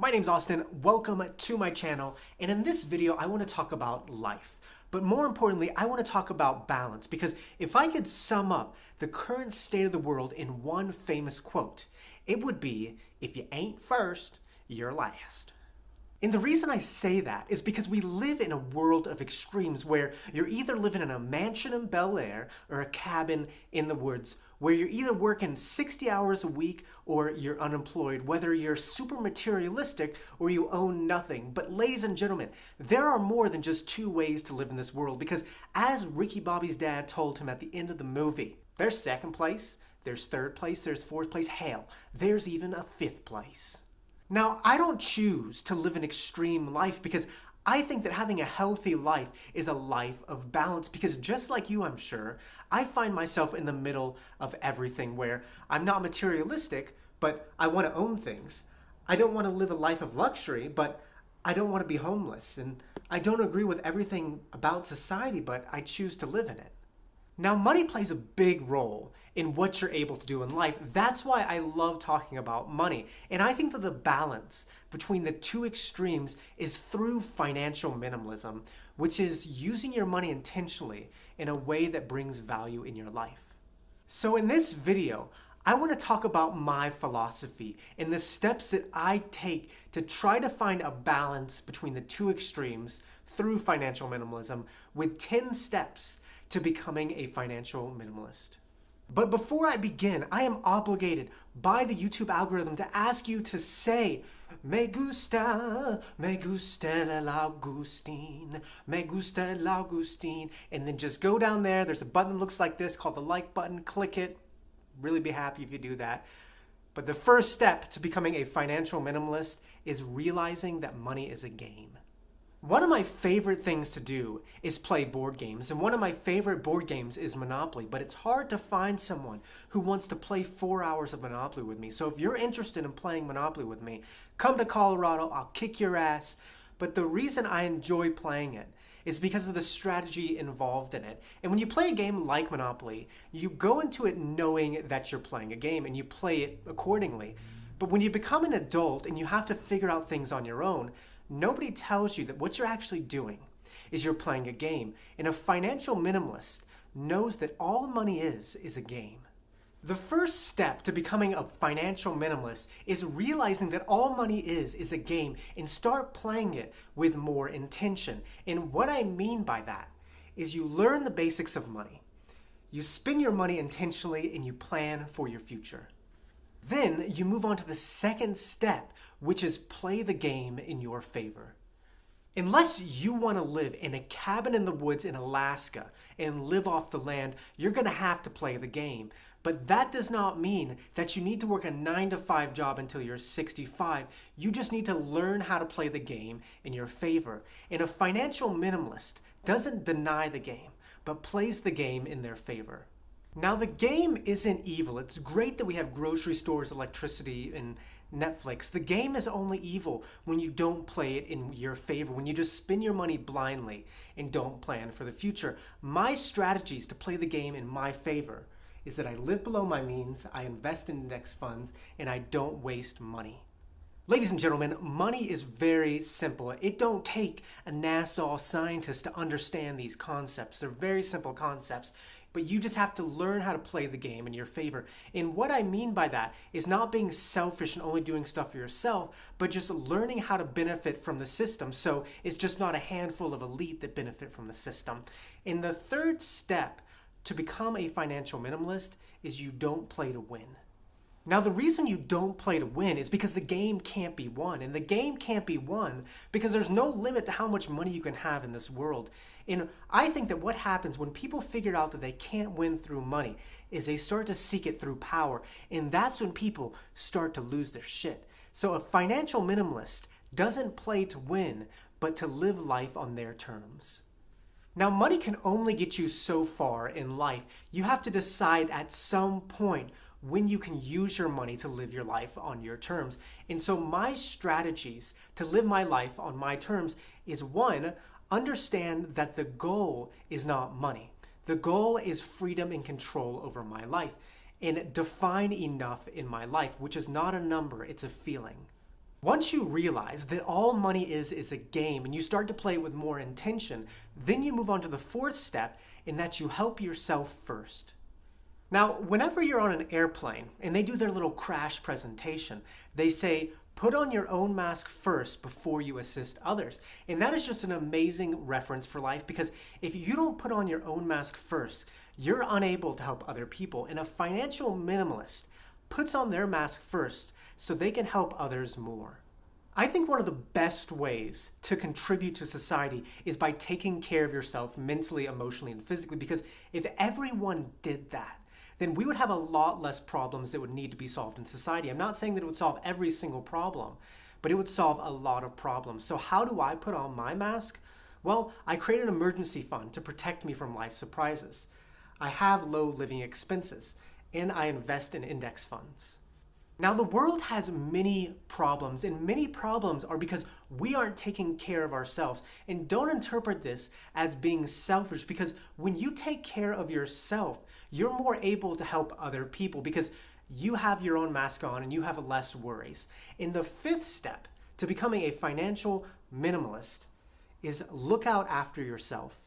My name's Austin, welcome to my channel, and in this video I want to talk about life. But more importantly, I want to talk about balance, because if I could sum up the current state of the world in one famous quote, it would be, if you ain't first, you're last. And the reason I say that is because we live in a world of extremes where you're either living in a mansion in Bel Air or a cabin in the woods, where you're either working 60 hours a week or you're unemployed, whether you're super materialistic or you own nothing. But ladies and gentlemen, there are more than just two ways to live in this world, because as Ricky Bobby's dad told him at the end of the movie, there's second place, there's third place, there's fourth place, hell, there's even a fifth place. Now, I don't choose to live an extreme life because I think that having a healthy life is a life of balance, because just like you, I'm sure, I find myself in the middle of everything where I'm not materialistic, but I want to own things. I don't want to live a life of luxury, but I don't want to be homeless. And I don't agree with everything about society, but I choose to live in it. Now, money plays a big role in what you're able to do in life. That's why I love talking about money. And I think that the balance between the two extremes is through financial minimalism, which is using your money intentionally in a way that brings value in your life. So in this video, I want to talk about my philosophy and the steps that I take to try to find a balance between the two extremes through financial minimalism, with 10 steps to becoming a financial minimalist. But before I begin, I am obligated by the YouTube algorithm to ask you to say, me gusta el Agustin, me gusta el Agustin, and then just go down there. There's a button that looks like this called the like button. Click it. Really be happy if you do that. But the first step to becoming a financial minimalist is realizing that money is a game. One of my favorite things to do is play board games, and one of my favorite board games is Monopoly, but it's hard to find someone who wants to play 4 hours of Monopoly with me. So if you're interested in playing Monopoly with me, come to Colorado, I'll kick your ass. But the reason I enjoy playing it is because of the strategy involved in it. And when you play a game like Monopoly, you go into it knowing that you're playing a game and you play it accordingly. But when you become an adult and you have to figure out things on your own, nobody tells you that what you're actually doing is you're playing a game. And a financial minimalist knows that all money is a game. The first step to becoming a financial minimalist is realizing that all money is a game, and start playing it with more intention. And what I mean by that is you learn the basics of money. You spend your money intentionally and you plan for your future. Then you move on to the second step, which is play the game in your favor. Unless you want to live in a cabin in the woods in Alaska and live off the land, you're going to have to play the game. But that does not mean that you need to work a 9-to-5 job until you're 65. You just need to learn how to play the game in your favor. And a financial minimalist doesn't deny the game, but plays the game in their favor. Now, the game isn't evil. It's great that we have grocery stores, electricity, and Netflix. The game is only evil when you don't play it in your favor, when you just spend your money blindly and don't plan for the future. My strategies to play the game in my favor is that I live below my means, I invest in index funds, and I don't waste money. Ladies and gentlemen, money is very simple. It don't take a NASA scientist to understand these concepts. They're very simple concepts, but you just have to learn how to play the game in your favor. And what I mean by that is not being selfish and only doing stuff for yourself, but just learning how to benefit from the system. So it's just not a handful of elite that benefit from the system. And the third step to become a financial minimalist is you don't play to win. Now, the reason you don't play to win is because the game can't be won. And the game can't be won because there's no limit to how much money you can have in this world. And I think that what happens when people figure out that they can't win through money is they start to seek it through power. And that's when people start to lose their shit. So a financial minimalist doesn't play to win, but to live life on their terms. Now, money can only get you so far in life. You have to decide at some point when you can use your money to live your life on your terms. And so my strategies to live my life on my terms is, one, understand that the goal is not money. The goal is freedom and control over my life, and define enough in my life, which is not a number, it's a feeling. Once you realize that all money is a game and you start to play it with more intention, then you move on to the fourth step in that you help yourself first. Now, whenever you're on an airplane and they do their little crash presentation, they say, put on your own mask first before you assist others. And that is just an amazing reference for life, because if you don't put on your own mask first, you're unable to help other people. And a financial minimalist puts on their mask first so they can help others more. I think one of the best ways to contribute to society is by taking care of yourself mentally, emotionally, and physically, because if everyone did that, then we would have a lot less problems that would need to be solved in society. I'm not saying that it would solve every single problem, but it would solve a lot of problems. So how do I put on my mask? Well, I create an emergency fund to protect me from life surprises. I have low living expenses, and I invest in index funds. Now, the world has many problems, and many problems are because we aren't taking care of ourselves. And don't interpret this as being selfish, because when you take care of yourself, you're more able to help other people because you have your own mask on and you have less worries. And the fifth step to becoming a financial minimalist is look out after yourself.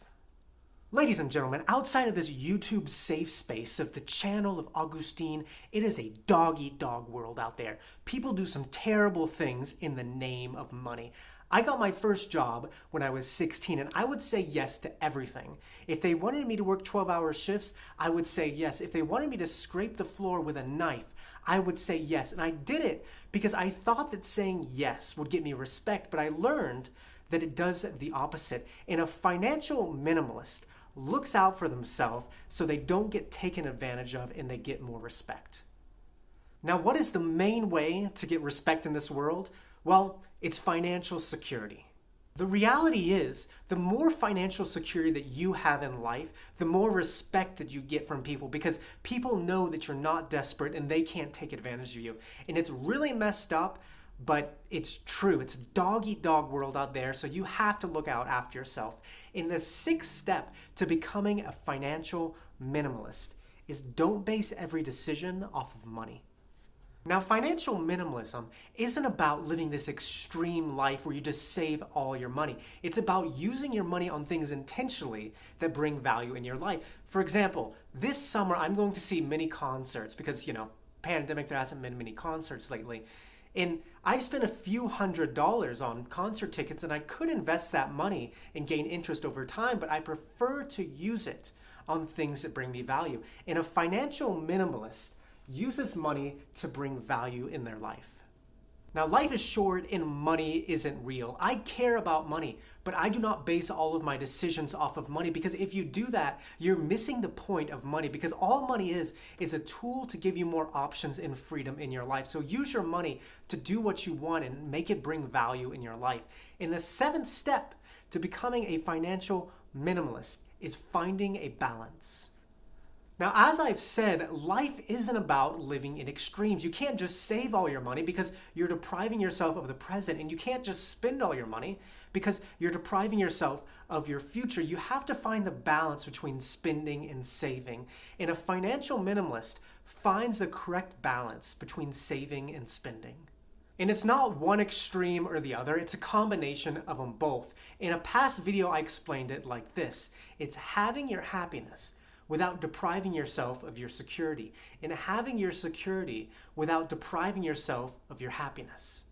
Ladies and gentlemen, outside of this YouTube safe space of the channel of Augustine, it is a dog-eat-dog world out there. People do some terrible things in the name of money. I got my first job when I was 16, and I would say yes to everything. If they wanted me to work 12-hour shifts, I would say yes. If they wanted me to scrape the floor with a knife, I would say yes. And I did it because I thought that saying yes would get me respect, but I learned that it does the opposite. And a financial minimalist looks out for themselves so they don't get taken advantage of and they get more respect. Now, what is the main way to get respect in this world? Well, it's financial security. The reality is, the more financial security that you have in life, the more respect that you get from people, because people know that you're not desperate and they can't take advantage of you. And it's really messed up, but it's true. It's a dog-eat-dog world out there, so you have to look out after yourself. And the sixth step to becoming a financial minimalist is don't base every decision off of money. Now, financial minimalism isn't about living this extreme life where you just save all your money. It's about using your money on things intentionally that bring value in your life. For example, this summer I'm going to see many concerts because, pandemic, there hasn't been many concerts lately. And I've spent a few $100s on concert tickets, and I could invest that money and gain interest over time, but I prefer to use it on things that bring me value. And a financial minimalist uses money to bring value in their life. Now, life is short and money isn't real. I care about money, but I do not base all of my decisions off of money, because if you do that, you're missing the point of money, because all money is a tool to give you more options and freedom in your life. So use your money to do what you want and make it bring value in your life. And the seventh step to becoming a financial minimalist is finding a balance. Now, as I've said, life isn't about living in extremes. You can't just save all your money because you're depriving yourself of the present, and you can't just spend all your money because you're depriving yourself of your future. You have to find the balance between spending and saving. And a financial minimalist finds the correct balance between saving and spending. And it's not one extreme or the other, it's a combination of them both. In a past video, I explained it like this. It's having your happiness without depriving yourself of your security, and having your security without depriving yourself of your happiness.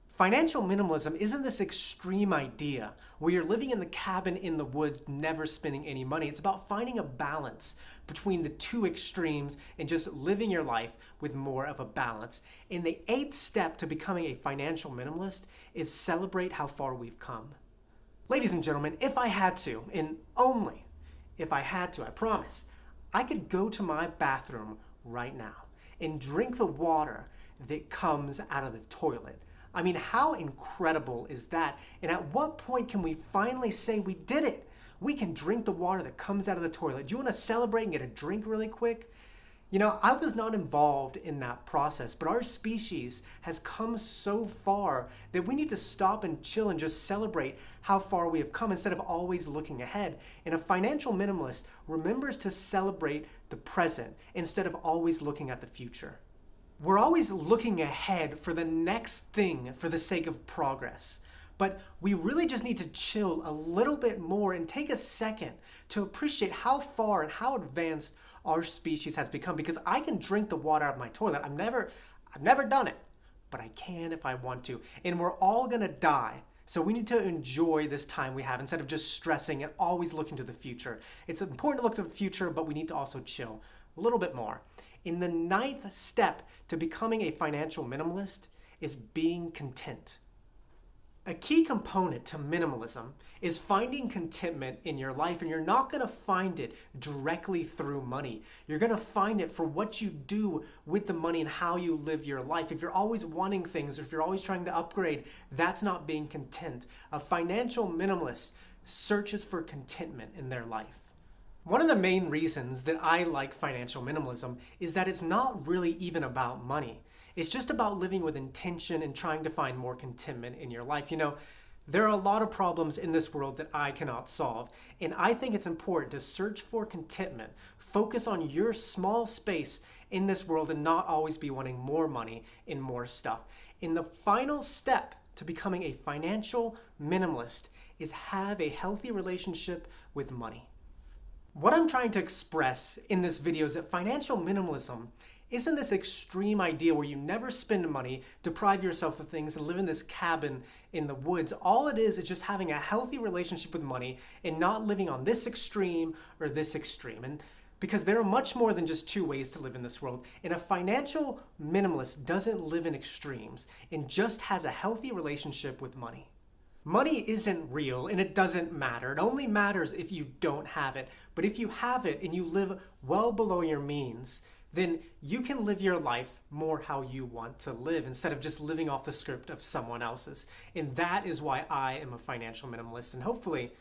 Financial minimalism isn't this extreme idea where you're living in the cabin in the woods, never spending any money. It's about finding a balance between the two extremes and just living your life with more of a balance. And the eighth step to becoming a financial minimalist is celebrate how far we've come. Ladies and gentlemen, if I had to, and only if I had to, I promise, I could go to my bathroom right now and drink the water that comes out of the toilet. I mean, how incredible is that? And at what point can we finally say we did it? We can drink the water that comes out of the toilet. Do you want to celebrate and get a drink really quick? I was not involved in that process, but our species has come so far that we need to stop and chill and just celebrate how far we have come instead of always looking ahead. And a financial minimalist remembers to celebrate the present instead of always looking at the future. We're always looking ahead for the next thing for the sake of progress. But we really just need to chill a little bit more and take a second to appreciate how far and how advanced our species has become. Because I can drink the water out of my toilet. I've never done it, but I can if I want to. And we're all gonna die. So we need to enjoy this time we have instead of just stressing and always looking to the future. It's important to look to the future, but we need to also chill a little bit more. In the 9th step to becoming a financial minimalist is being content. A key component to minimalism is finding contentment in your life, and you're not going to find it directly through money. You're going to find it for what you do with the money and how you live your life. If you're always wanting things, or if you're always trying to upgrade, that's not being content. A financial minimalist searches for contentment in their life. One of the main reasons that I like financial minimalism is that it's not really even about money. It's just about living with intention and trying to find more contentment in your life. You know, there are a lot of problems in this world that I cannot solve, and I think it's important to search for contentment, focus on your small space in this world, and not always be wanting more money and more stuff. And the final step to becoming a financial minimalist is have a healthy relationship with money. What I'm trying to express in this video is that financial minimalism isn't this extreme idea where you never spend money, deprive yourself of things, and live in this cabin in the woods. All it is just having a healthy relationship with money and not living on this extreme or this extreme. And because there are much more than just two ways to live in this world. And a financial minimalist doesn't live in extremes and just has a healthy relationship with money. Money isn't real and it doesn't matter. It only matters if you don't have it. But if you have it and you live well below your means, then you can live your life more how you want to live instead of just living off the script of someone else's. And that is why I am a financial minimalist. And hopefully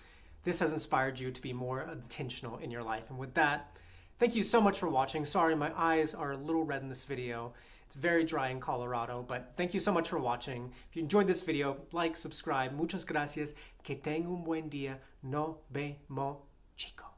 this has inspired you to be more intentional in your life. And with that, thank you so much for watching. Sorry, my eyes are a little red in this video. It's very dry in Colorado, but thank you so much for watching. If you enjoyed this video, like, subscribe. Muchas gracias. Que tenga un buen día. Nos vemos, chicos.